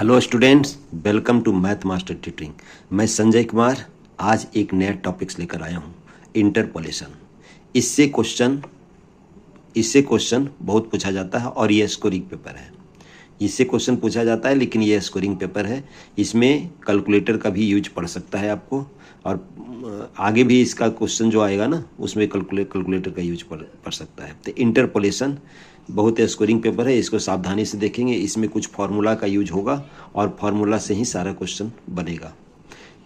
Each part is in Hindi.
Hello students, welcome to math master tutoring. मैं संजय कुमार आज एक नया टॉपिक्स लेकर आया हूँ, इंटरपोलेशन। इससे क्वेश्चन बहुत पूछा जाता है और ये स्कोरिंग पेपर है। इससे क्वेश्चन पूछा जाता है लेकिन ये स्कोरिंग पेपर है। इसमें कैलकुलेटर का भी यूज पड़ सकता है आपको, और आगे भी इसका क्वेश्चन जो आएगा ना उसमें कैलकुलेटर का यूज पड़ सकता है। तो इंटरपोलेशन बहुत स्कोरिंग पेपर है, इसको सावधानी से देखेंगे। इसमें कुछ फार्मूला का यूज होगा और फार्मूला से ही सारा क्वेश्चन बनेगा।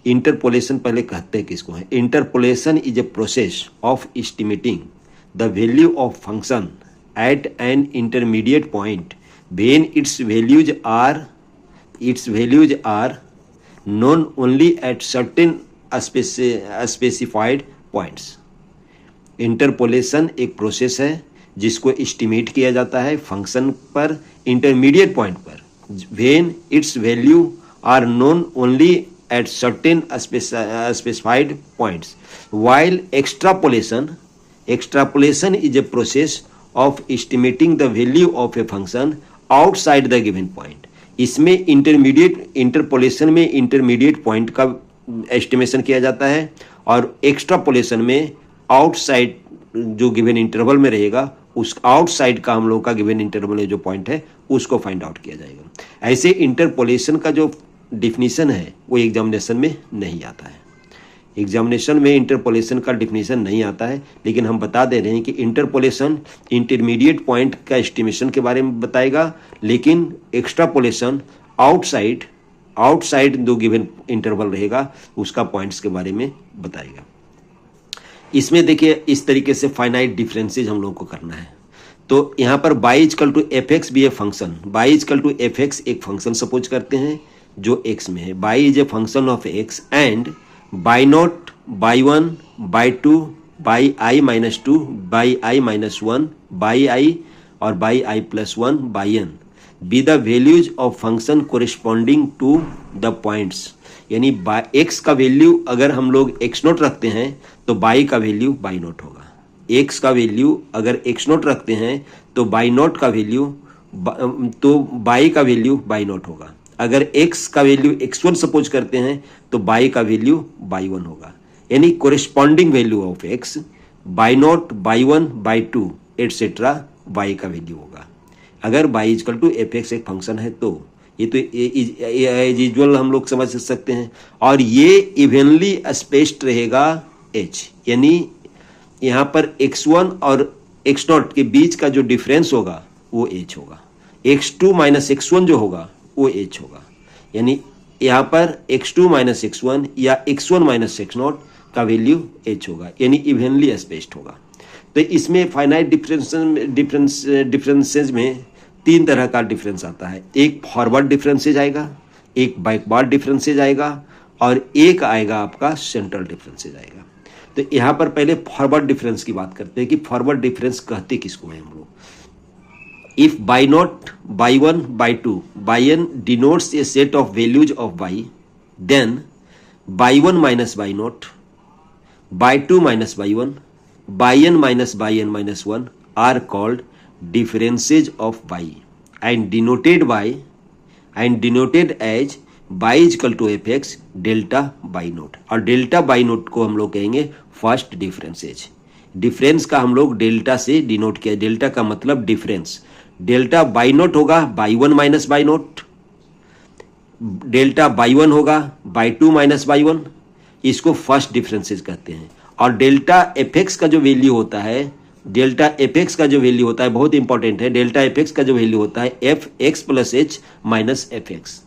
इंटरपोलेशन पहले कहते हैं किसको है। Interpolation is a process of estimating the value of function at an intermediate point when its values are known only at certain specified points। Interpolation एक प्रोसेस है जिसको एस्टिमेट किया जाता है फंक्शन पर इंटरमीडिएट पॉइंट पर, when its value are known only at certain specified points, while extrapolation is a process of estimating the value of a function outside the given point. इसमें इंटरपोलेशन में इंटरमीडिएट पॉइंट का एस्टिमेशन किया जाता है और एक्स्ट्रापोलेशन में आउटसाइड जो गिवन इंटरवल में रहेगा उस आउटसाइड का हम लोग का गिवन इंटरवल जो पॉइंट है उसको फाइंड आउट किया जाएगा। ऐसे इंटरपोलेशन का जो डिफिनीशन है वो एग्जामिनेशन में नहीं आता है। एग्जामिनेशन में इंटरपोलेशन का डिफिनीशन नहीं आता है, लेकिन हम बता दे रहे हैं कि इंटरपोलेशन इंटरमीडिएट पॉइंट का एस्टिमेशन के बारे में बताएगा, लेकिन एक्स्ट्रापोलेशन आउटसाइड जो गिवन इंटरवल रहेगा उसका पॉइंट्स के बारे में बताएगा। इसमें देखिए इस तरीके से फाइनाइट डिफरेंसेज हम लोग को करना है। तो यहाँ पर y equal to F x भी a function, y equal to F x एक फंक्शन सपोज करते हैं जो एक्स में है। Y is a function of x and y nought y one y two y i minus two y i minus one y i और y i plus one y n be the values of function corresponding to the points. यानी एक्स का वैल्यू अगर हम लोग एक्स नोट रखते हैं तो बाई का वैल्यू बाई नोट होगा। एक्स का वैल्यू अगर एक्स नोट रखते हैं तो बाई नोट का वैल्यू तो बाई का वैल्यू बाई नोट होगा। अगर x का वैल्यू x1 सपोज करते हैं तो y का वैल्यू y1 होगा। यानी corresponding value of x y nought y1 y2 etcetera y का वैल्यू होगा। अगर y equal to F x एक फंक्शन है तो ये तो एज यूजुअल हम लोग समझ सकते हैं। और ये इवनली स्पेस्ड रहेगा h, यानी यहाँ पर x1 और x0 के बीच का जो डिफरेंस होगा वो h होगा। x2 माइनस x1 जो होगा वो h होगा। यानी यहाँ पर x2 माइनस x1 या x1 माइनस x0 का वैल्यू h होगा, यानी इवनली स्पेस्ड होगा। तो इसमें फाइनाइट डिफरेंसेज में तीन तरह का डिफरेंस आता है। एक फॉरवर्ड डिफरेंसेज आएगा, एक बैकवर्ड डिफरेंसेज आएगा और एक आएगा आपका सेंट्रल डिफरेंसेज आएगा। तो यहाँ पर पहले फॉरवर्ड डिफरेंस की बात करते हैं कि फॉरवर्ड डिफरेंस कहते किसको है हम लोग। If by naught, by 1, by 2, by n denotes a set of values of y, then by 1 minus by naught, by 2 minus by 1, by n minus by n minus 1 are called differences of y and denoted as y is equal to fx delta by naught। और डेल्टा बाई नोट को हम लोग कहेंगे फर्स्ट डिफरेंसेज। डिफरेंस का हम लोग डेल्टा से डिनोट किया। डेल्टा का मतलब डिफरेंस। डेल्टा बाई नोट होगा y one minus by note, delta by one होगा y two minus by one, इसको फर्स्ट डिफरेंसेस कहते हैं। और डेल्टा एफ एक्स का जो वैल्यू होता है, डेल्टा एफ एक्स का जो वैल्यू होता है बहुत इंपॉर्टेंट है। डेल्टा एफ एक्स का जो वैल्यू होता है F X plus H minus F X.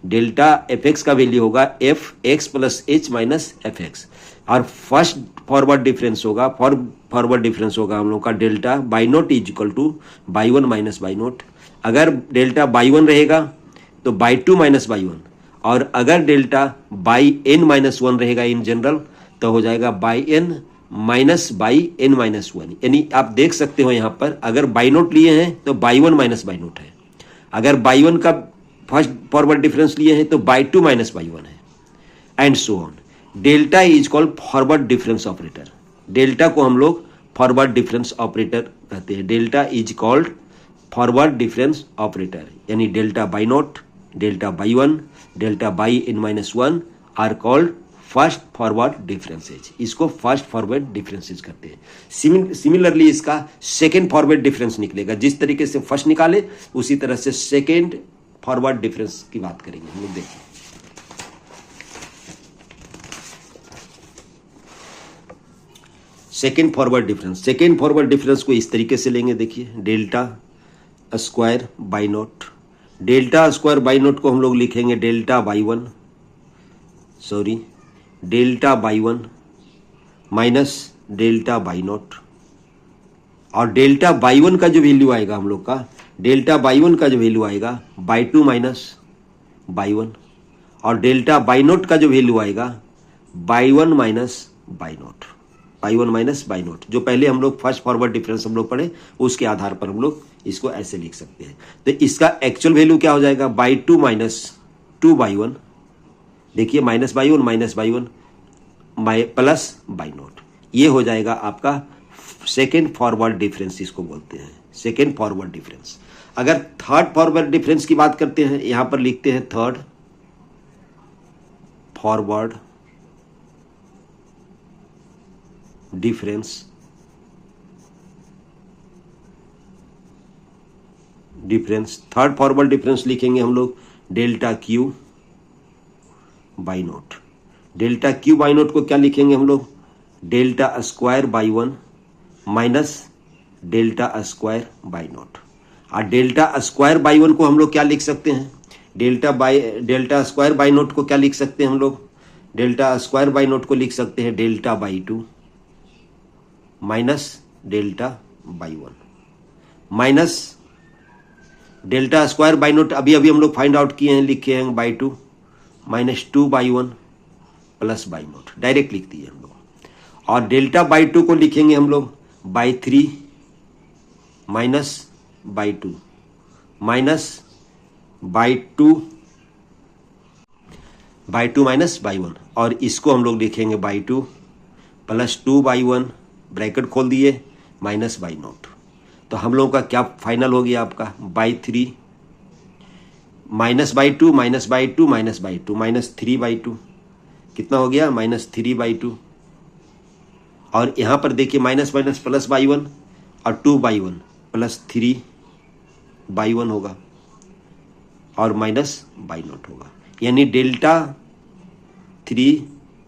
Delta F X का वैल्यू होगा F X plus H minus F X. और फर्स्ट फॉरवर्ड डिफरेंस होगा हम लोग का delta by nought is equal to Y one minus by nought. अगर डेल्टा बाई वन रहेगा तो Y two minus by one, और अगर delta Y N minus one रहेगा इन जनरल तो हो जाएगा Y N minus by N minus one. यानी आप देख सकते हो यहाँ पर अगर बाई नोट लिए हैं तो Y one minus by naught है, अगर बाई वन का फर्स्ट फॉरवर्ड डिफरेंस लिए हैं तो Y two minus by one है, and so on. Delta is called forward difference operator. Delta को हम लोग फॉरवर्ड डिफरेंस ऑपरेटर कहते हैं। Delta is called forward difference operator, यानी delta by note, delta by one, delta Y n minus one are called first forward differences. इसको फर्स्ट फॉरवर्ड डिफरेंसेज करते हैं। सिमिलरली इसका सेकेंड फॉरवर्ड डिफरेंस निकलेगा। जिस तरीके से फर्स्ट निकाले उसी तरह से सेकेंड फॉरवर्ड डिफरेंस की बात करेंगे हम लोग। देखिए second forward difference, second forward difference को इस तरीके से लेंगे। देखिए delta square Y note, delta square Y naught को हम लोग लिखेंगे delta by one, sorry delta by one minus delta by note, और डेल्टा बाई वन का जो वैल्यू आएगा हम लोग का, डेल्टा बाई वन का जो वैल्यू आएगा by two minus by one, और डेल्टा बाई नोट का जो वैल्यू आएगा by one minus by note, by one minus by note. जो पहले हम लोग फर्स्ट फॉरवर्ड डिफरेंस हम लोग पढ़े उसके आधार पर हम लोग इसको ऐसे लिख सकते हैं। तो इसका एक्चुअल वैल्यू क्या हो जाएगा, Y two minus two Y one, देखिए minus by one plus Y naught, ये हो जाएगा आपका सेकेंड फॉरवर्ड डिफरेंस, इसको बोलते हैं सेकेंड फॉरवर्ड डिफरेंस। अगर थर्ड फॉरवर्ड डिफरेंस की बात करते हैं, यहां पर लिखते हैं third forward difference, third forward difference लिखेंगे हम लोग delta Q by note. Delta Q by naught को क्या लिखेंगे हम लोग, delta square by one minus delta square Y note. और डेल्टा स्क्वायर बाई वन को हम लोग क्या लिख सकते हैं, डेल्टा स्क्वायर बाई नोट को क्या लिख सकते हैं हम लोग, डेल्टा स्क्वायर बाई नोट को लिख सकते हैं delta by two minus delta by one, minus delta square Y note अभी अभी हम लोग फाइंड आउट किए हैं, लिखे हैं by two minus two Y one plus Y note, direct लिख दिए हम लोग। और डेल्टा बाई टू को लिखेंगे हम लोग by three minus by two minus by two minus by one, और इसको हम लोग लिखेंगे by two plus two Y one bracket खोल दिए माइनस बाई नोट। तो हम लोगों का क्या फाइनल हो गया आपका, by three minus by two minus by two minus by two minus three by two, कितना हो गया माइनस थ्री बाई टू। और यहां पर देखिए minus minus plus Y one और two Y one plus three Y one होगा और माइनस बाई नोट होगा, यानी डेल्टा थ्री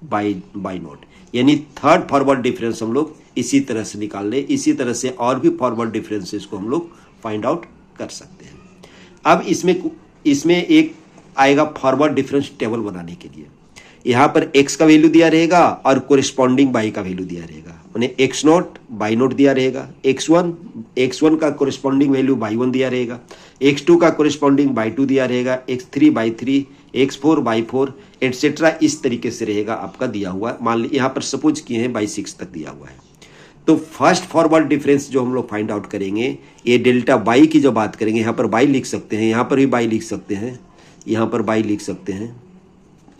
बाई नोट। यानी थर्ड फॉरवर्ड डिफरेंस हम लोग इसी तरह से निकाल ले, इसी तरह से और भी फॉरवर्ड डिफरेंसेस को हम लोग फाइंड आउट कर सकते हैं। अब इसमें एक आएगा फॉरवर्ड डिफरेंस टेबल बनाने के लिए। यहाँ पर x का वैल्यू दिया रहेगा और कोरिस्पॉन्डिंग y का वैल्यू दिया रहेगा, माने x नोट बाई नोट दिया रहेगा, x1 का कोरिस्पॉन्डिंग वैल्यू बाई वन दिया रहेगा, x2 का कोरिस्पॉन्डिंग बाई टू दिया रहेगा, x3 by three, x4 by four etcetera, इस तरीके से रहेगा आपका दिया हुआ। मान लीजिए यहाँ पर सपोज किए हैं बाई सिक्स तक दिया हुआ है। तो फर्स्ट फॉरवर्ड डिफरेंस जो हम लोग फाइंड आउट करेंगे, ये डेल्टा बाई की जो बात करेंगे, यहाँ पर बाई लिख सकते हैं, यहाँ पर भी बाई लिख सकते हैं, यहाँ पर बाई लिख सकते हैं।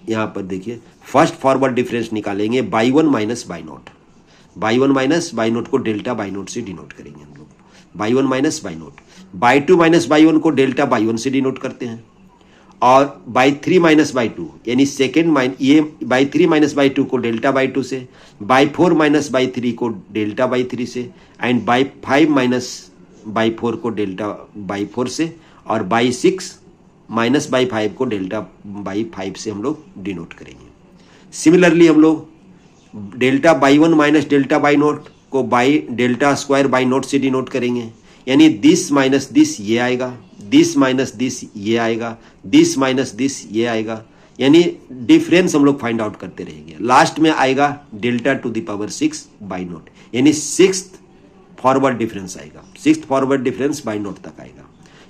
यहाँ पर देखिए फर्स्ट फॉरवर्ड डिफरेंस निकालेंगे by one minus by note, by one minus by naught को डेल्टा बाई नोट से डिनोट करेंगे हम लोग, by one minus by note. By two minus by one को डेल्टा बाई वन से डिनोट करते हैं, और by three minus by two यानी ये by three minus by two को डेल्टा बाई टू से, by four minus by three को डेल्टा बाई थ्री से, and Y five minus Y four को डेल्टा बाई फोर से, और Y six minus Y five को डेल्टा बाई फाइव से हम लोग डिनोट करेंगे। सिमिलरली हम लोग delta by one minus delta by naught को by delta square Y naught से डिनोट करेंगे, यानी दिस माइनस दिस ये आएगा, दिस माइनस दिस ये आएगा, दिस माइनस दिस ये आएगा, यानी डिफरेंस हम लोग फाइंड आउट करते रहेंगे। लास्ट में आएगा delta two the power six by naught, यानी सिक्स्थ फॉरवर्ड डिफरेंस आएगा, sixth forward difference by note तक आएगा।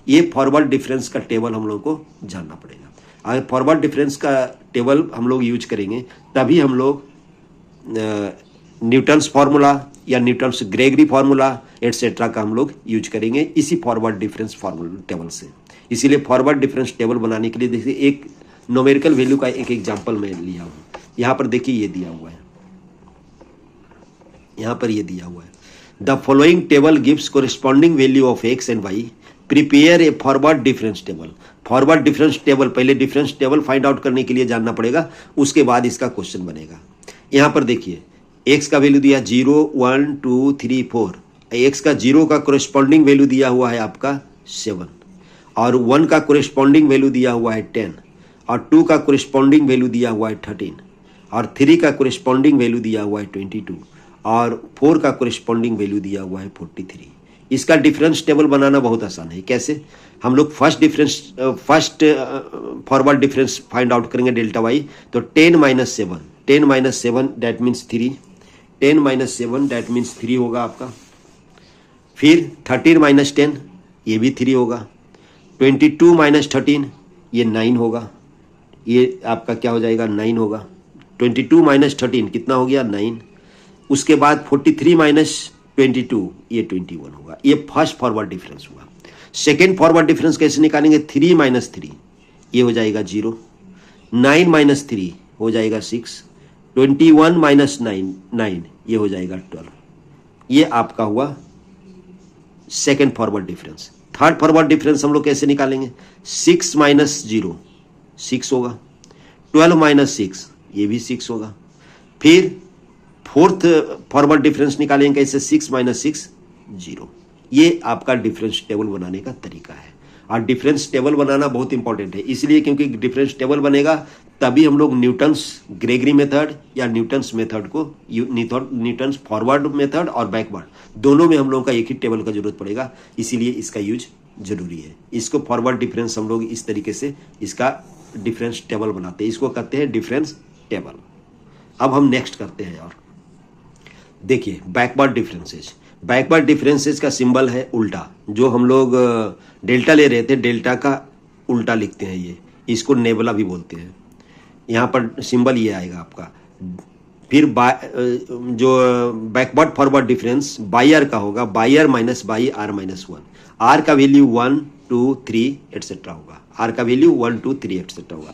ये फॉरवर्ड डिफरेंस का टेबल हम लोग को जानना पड़ेगा। अगर फॉरवर्ड डिफरेंस का टेबल हम लोग यूज करेंगे तभी हम लोग न्यूटन्स फार्मूला या न्यूटन्स ग्रेगरी फार्मूला एटसेट्रा का हम लोग यूज करेंगे इसी फॉरवर्ड डिफरेंस फार्मूला टेबल से। इसीलिए फॉरवर्ड डिफरेंस टेबल बनाने के लिए देखिए एक न्यूमेरिकल वैल्यू का एक एग्जांपल मैं लिया हूँ। यहाँ पर देखिए ये दिया हुआ है, यहाँ पर ये दिया हुआ है, the following table gives corresponding value of x and Y prepare a forward difference table. Forward difference table, पहले डिफरेंस टेबल फाइंड आउट करने के लिए जानना पड़ेगा, उसके बाद इसका क्वेश्चन बनेगा। यहाँ पर देखिए एक्स का वैल्यू दिया 0 1 2 3 4, एक्स का 0 का कोरेस्पॉन्डिंग वैल्यू दिया हुआ है आपका 7, और 1 का कोरेस्पॉन्डिंग वैल्यू दिया हुआ है 10, और 2 का कोरेस्पॉन्डिंग वैल्यू दिया हुआ है 13, और 3 का कोरेस्पॉन्डिंग वैल्यू दिया हुआ है 22, और 4 का कोरेस्पॉन्डिंग वैल्यू दिया हुआ है 43। इसका डिफरेंस टेबल बनाना बहुत आसान है। कैसे? हम लोग first forward difference find out करेंगे डेल्टा वाई। तो 10 - 7, 10 - 7 दैट मीन्स 3, 10 - 7 दैट मीन्स 3 होगा आपका। फिर 13 - 10 ये भी 3 होगा। 22 - 13 ये 9 होगा, ये आपका क्या हो जाएगा 9 होगा। 22 - 13 कितना हो गया 9। उसके बाद 43 - 22 ये 21 होगा। ये फर्स्ट फॉरवर्ड डिफरेंस हुआ। सेकेंड फॉरवर्ड डिफरेंस कैसे निकालेंगे? 3 - 3 ये हो जाएगा 0, 9 - 3 हो जाएगा 6, 21 - 9 ये हो जाएगा 12। ये आपका हुआ second forward difference. Third forward difference हम लोग कैसे निकालेंगे? 6 - 0 6 होगा, 12 - 6 ये भी 6 होगा। फिर फोर्थ फॉरवर्ड डिफरेंस निकालेंगे कैसे? 6 - 6 0। ये आपका डिफरेंस टेबल बनाने का तरीका है। और डिफरेंस टेबल बनाना बहुत इंपॉर्टेंट है, इसलिए क्योंकि डिफरेंस टेबल बनेगा तभी हम लोग न्यूटन्स ग्रेगरी मेथड या न्यूटन्स मेथड को, न्यूटन्स फॉरवर्ड मेथड और बैकवर्ड दोनों में हम लोगों का एक ही टेबल का जरूरत पड़ेगा, इसीलिए इसका यूज जरूरी है। इसको फॉरवर्ड डिफरेंस हम लोग इस तरीके से इसका डिफरेंस टेबल बनाते हैं, इसको कहते हैं डिफरेंस टेबल। अब हम नेक्स्ट करते हैं। और देखिए बैकवर्ड डिफरेंसेज, बैकवर्ड डिफरेंसेज का सिंबल है उल्टा। जो हम लोग डेल्टा ले रहे थे, डेल्टा का उल्टा लिखते हैं, ये इसको नेबुला भी बोलते हैं। यहाँ पर सिंबल ये आएगा आपका। फिर जो backward forward difference Y R का होगा, Y R minus Y R minus 1। R का वैल्यू 1 2 3 एटसेट्रा होगा, आर का वैल्यू 1 2 3 एटसेट्रा होगा।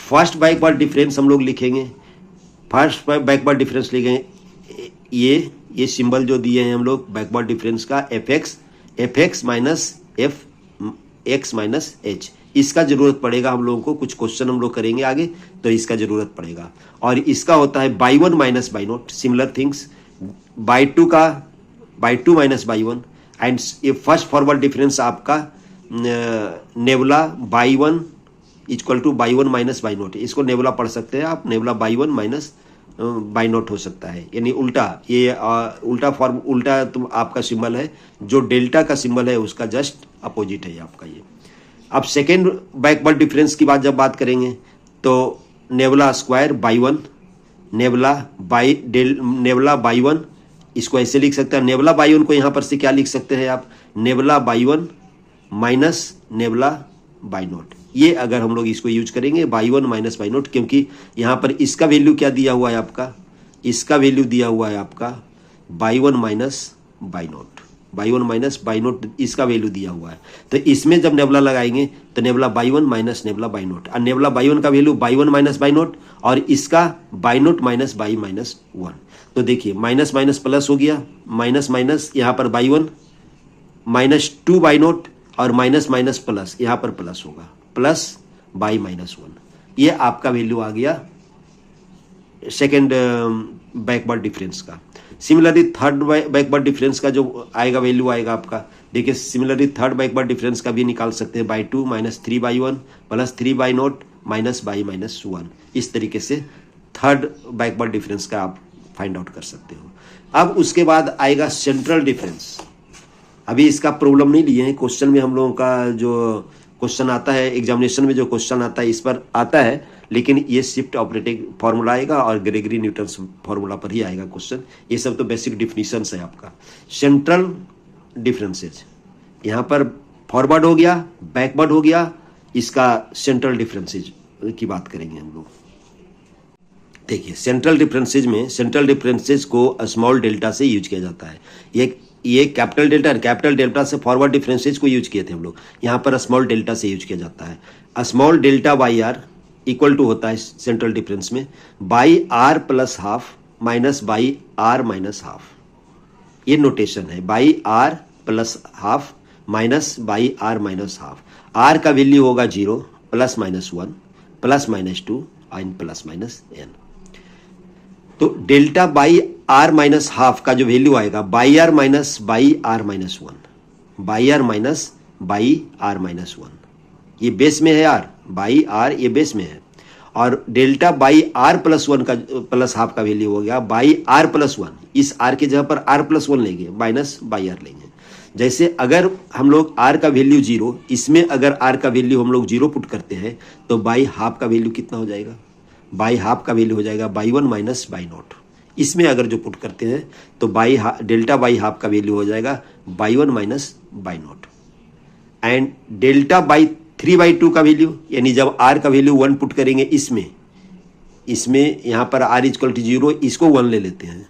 फर्स्ट बैकवर्ड डिफरेंस हम लोग लिखेंगे, फर्स्ट बैकवर्ड डिफरेंस लिखेंगे ये सिंबल जो दिए हैं हम लोग बैकवर्ड डिफरेंस का F x minus F x minus H. इसका जरूरत पड़ेगा हम लोगों को, कुछ क्वेश्चन हम लोग करेंगे आगे तो इसका जरूरत पड़ेगा। और इसका होता है by 1 minus by note, similar things. By 2 का बाई 2 माइनस बाई 1। एंड ये फर्स्ट फॉरवर्ड डिफरेंस आपका nebula Y 1 equal to by 1 minus by note. इसको नेबुला पढ़ सकते हैं आप, nebula Y 1 minus by note हो सकता है, यानी उल्टा। ये उल्टा तो आपका सिंबल है, जो डेल्टा का सिंबल है उसका जस्ट अपोजिट है आपका ये। अब सेकेंड बैकवर्ड डिफरेंस की जब बात करेंगे तो nebula square by 1, nebula Y 1, इसको ऐसे लिख सकते हैं। नेबुला बाई 1 को यहाँ पर से क्या लिख सकते हैं आप? Nebula Y 1 minus nebula by naught. ये अगर हम लोग इसको यूज करेंगे बाई 1 माइनस बाई नोट, क्योंकि यहाँ पर इसका वैल्यू क्या दिया हुआ है आपका? इसका वैल्यू दिया हुआ है आपका by 1 minus by note, by 1 minus by note इसका वैल्यू दिया हुआ है। तो इसमें जब नेबुला लगाएंगे तो nebula Y 1 minus nebula by note, और नेबुला बाई 1 का value by 1 minus by note, और इसका by note minus by minus 1। तो देखिए माइनस माइनस प्लस हो गया, माइनस माइनस यहाँ पर बाई 1 माइनस 2 बाई नोट, और माइनस माइनस प्लस यहाँ पर प्लस होगा, प्लस बाई माइनस 1। ये आपका वैल्यू आ गया सेकेंड बैकवर्ड डिफरेंस का। सिमिलरली थर्ड बैकवर्ड डिफरेंस का जो आएगा वैल्यू आएगा आपका, देखिए सिमिलरली थर्ड बैकवर्ड डिफरेंस का भी निकाल सकते हैं, by 2 minus 3 by 1 plus 3 by note minus by minus 1। इस तरीके से थर्ड बैकवर्ड डिफरेंस का आप फाइंड आउट कर सकते हो। अब उसके बाद आएगा सेंट्रल डिफरेंस। अभी इसका प्रॉब्लम नहीं लिए हैं, क्वेश्चन में हम लोगों का जो क्वेश्चन आता है, एग्जामिनेशन में जो क्वेश्चन आता है इस पर आता है, लेकिन ये शिफ्ट ऑपरेटिंग फार्मूला आएगा और ग्रेगरी न्यूटन्स फार्मूला पर ही आएगा क्वेश्चन। ये सब तो बेसिक डिफिनीशंस है आपका। सेंट्रल डिफरेंसेज यहाँ पर फॉरवर्ड हो गया, बैकवर्ड हो गया, इसका सेंट्रल डिफरेंसेज की बात करेंगे हम लोग। देखिए सेंट्रल डिफरेंसेज में, सेंट्रल डिफरेंसेज को स्मॉल डेल्टा से यूज किया जाता है। ये कैपिटल डेल्टा से फॉरवर्ड डिफरेंसेज को यूज किए थे हम लोग, यहाँ पर स्मॉल डेल्टा से यूज किया जाता है। Small delta Y R equal to होता है सेंट्रल डिफरेंस में Y R plus half minus Y R minus half. ये नोटेशन है, Y R plus half minus Y R minus half. R का वैल्यू होगा 0 plus minus 1 plus minus 2 and plus minus N. तो delta Y R minus half का जो वैल्यू आएगा Y R minus Y R minus 1, Y R minus Y R minus 1, ये बेस में है आर, बाई आर ये बेस में है, और डेल्टा बाई आर प्लस 1 का प्लस हाफ का वैल्यू हो गया बाई आर प्लस 1। इस आर की जगह पर आर प्लस 1 लेंगे, माइनस बाई आर लेंगे। जैसे अगर हम लोग आर का वैल्यू 0, इसमें अगर आर का वैल्यू हम लोग 0 पुट करते हैं तो बाई हाफ का वैल्यू कितना हो जाएगा, बाई हाफ का वैल्यू हो जाएगा बाई 1 माइनस बाई नॉट। इसमें अगर जो पुट करते हैं तो डेल्टा बाई हाफ का वैल्यू हो जाएगा by 1 minus by not. And delta by 3/2 का वैल्यू, यानी जब आर का वैल्यू 1 पुट करेंगे इसमें यहाँ पर आर इक्वल टू 0, इसको 1 ले लेते हैं,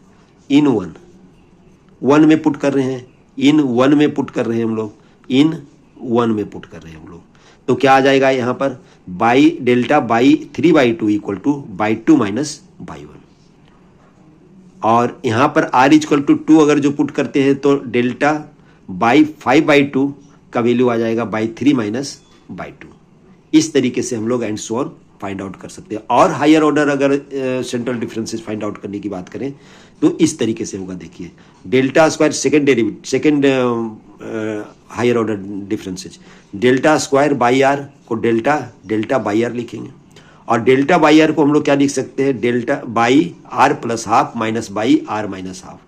इन 1 में पुट कर रहे हैं, इन 1 में पुट कर रहे हैं हम लोग, इन 1 में पुट कर रहे हैं हम लोग। तो क्या आ जाएगा यहाँ पर by delta by 3/2 equal to by 2 minus by 1। और यहाँ पर आर इक्वल टू 2 अगर जो पुट करते हैं तो डेल्टा बाई 5/2 का वैल्यू आ जाएगा बाई 3 माइनस बाई 2। इस तरीके से हम लोग and so on find out कर सकते हैं। और हायर ऑर्डर अगर सेंट्रल डिफरेंसेस फाइंड आउट करने की बात करें तो इस तरीके से होगा। देखिए delta square second higher order differences, delta square Y R को डेल्टा बाई आर लिखेंगे, और डेल्टा बाई आर को हम लोग क्या लिख सकते हैं, delta Y R plus half minus Y R minus half.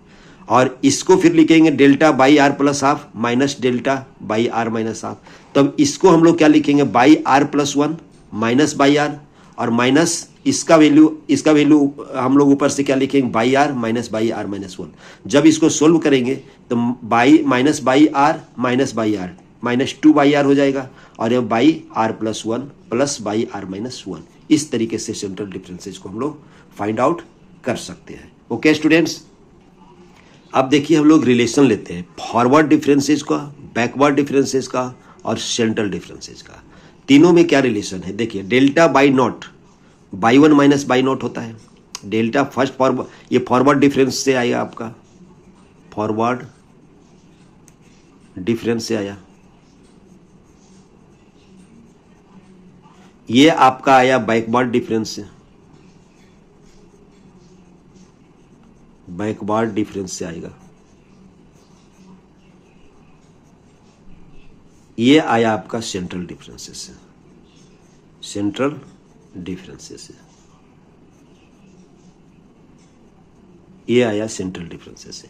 और इसको फिर लिखेंगे delta Y R plus half minus delta Y R minus half. तब इसको हम लोग क्या लिखेंगे, Y R plus 1 minus Y R, और माइनस इसका वैल्यू हम लोग ऊपर से क्या लिखेंगे, Y R minus Y R minus 1। जब इसको सोल्व करेंगे तो minus Y R minus Y R minus 2 Y R हो जाएगा, और ये Y R plus 1 plus Y R minus 1। इस तरीके से सेंट्रल डिफरेंसेस को हम लोग फाइंड आउट कर सकते हैं। ओके स्टूडेंट्स, अब देखिए हम लोग रिलेशन लेते हैं फॉरवर्ड डिफरेंसेस का, बैकवर्ड डिफरेंसेस का और सेंट्रल डिफरेंसेस का। तीनों में क्या रिलेशन है, देखिए delta Y nought by 1 minus by not होता है। डेल्टा फर्स्ट फॉरवर्ड, ये फॉरवर्ड डिफरेंस से आएगा, आपका फॉरवर्ड डिफरेंस से आया। ये आपका आया बैकवर्ड डिफरेंस से, बैकवर्ड डिफरेंस से आएगा। ये आया आपका सेंट्रल डिफरेंसेस से, सेंट्रल डिफरेंसेस से ये आया सेंट्रल डिफरेंसेस से।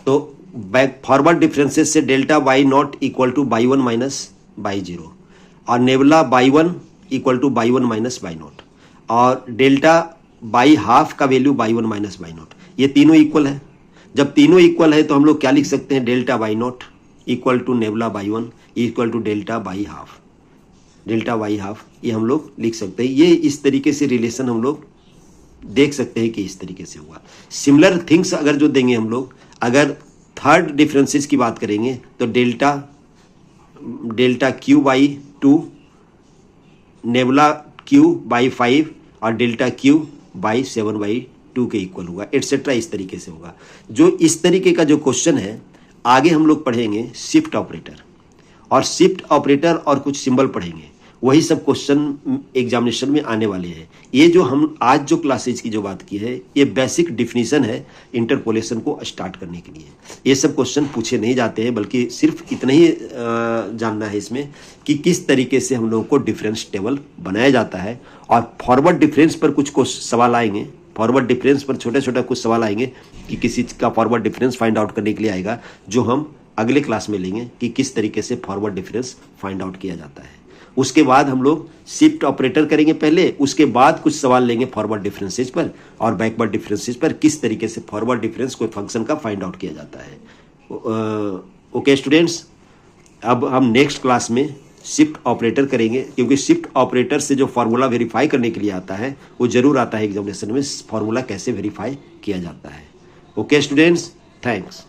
तो बैक फॉरवर्ड डिफरेंसेस से delta Y nought equal to by 1 minus by 0, और nebula Y 1 equal to by 1 minus by not, और डेल्टा बाई हाफ का value by 1 minus by not. ये तीनों इक्वल है। जब तीनों इक्वल है तो हम लोग क्या लिख सकते हैं, delta Y nought equal to nabla Y 1 equal to delta Y half, delta Y half ये हम लोग लिख सकते हैं। ये इस तरीके से रिलेशन हम लोग देख सकते हैं कि इस तरीके से हुआ। सिमिलर थिंग्स अगर जो देंगे हम लोग, अगर थर्ड डिफरेंसेस की बात करेंगे तो delta Q by 2, nebula Q by 5 और डेल्टा क्यू बाई 7/2 के इक्वल होगा, एटसेट्रा इस तरीके से होगा। जो इस तरीके का जो क्वेश्चन है आगे हम लोग पढ़ेंगे शिफ्ट ऑपरेटर, और शिफ्ट ऑपरेटर और कुछ सिंबल पढ़ेंगे। वही सब क्वेश्चन एग्जामिनेशन में आने वाले हैं। ये जो हम आज जो क्लासेज की जो बात की है ये बेसिक डिफिनीशन है इंटरपोलेशन को स्टार्ट करने के लिए। ये सब क्वेश्चन पूछे नहीं जाते हैं, बल्कि सिर्फ इतना ही जानना है इसमें कि किस तरीके से हम लोगों को डिफरेंस टेबल बनाया जाता है। और फॉरवर्ड डिफरेंस पर कुछ सवाल आएंगे, फॉरवर्ड डिफरेंस पर छोटे छोटे कुछ सवाल आएंगे कि किसी का फॉरवर्ड डिफरेंस फाइंड आउट करने के लिए आएगा, जो हम अगले क्लास में लेंगे कि किस तरीके से फॉरवर्ड डिफरेंस फाइंड आउट किया जाता है। उसके बाद हम लोग शिफ्ट ऑपरेटर करेंगे पहले, उसके बाद कुछ सवाल लेंगे फॉरवर्ड डिफरेंसेस पर और बैकवर्ड डिफरेंसेस पर, किस तरीके से फॉरवर्ड डिफरेंस कोई फंक्शन का फाइंड आउट किया जाता है। ओके स्टूडेंट्स, अब हम नेक्स्ट क्लास में शिफ्ट ऑपरेटर करेंगे, क्योंकि शिफ्ट ऑपरेटर से जो फार्मूला वेरीफाई करने के लिए आता है वो जरूर आता है एग्जामिनेशन में, फार्मूला कैसे वेरीफाई किया जाता है। Okay students, thanks.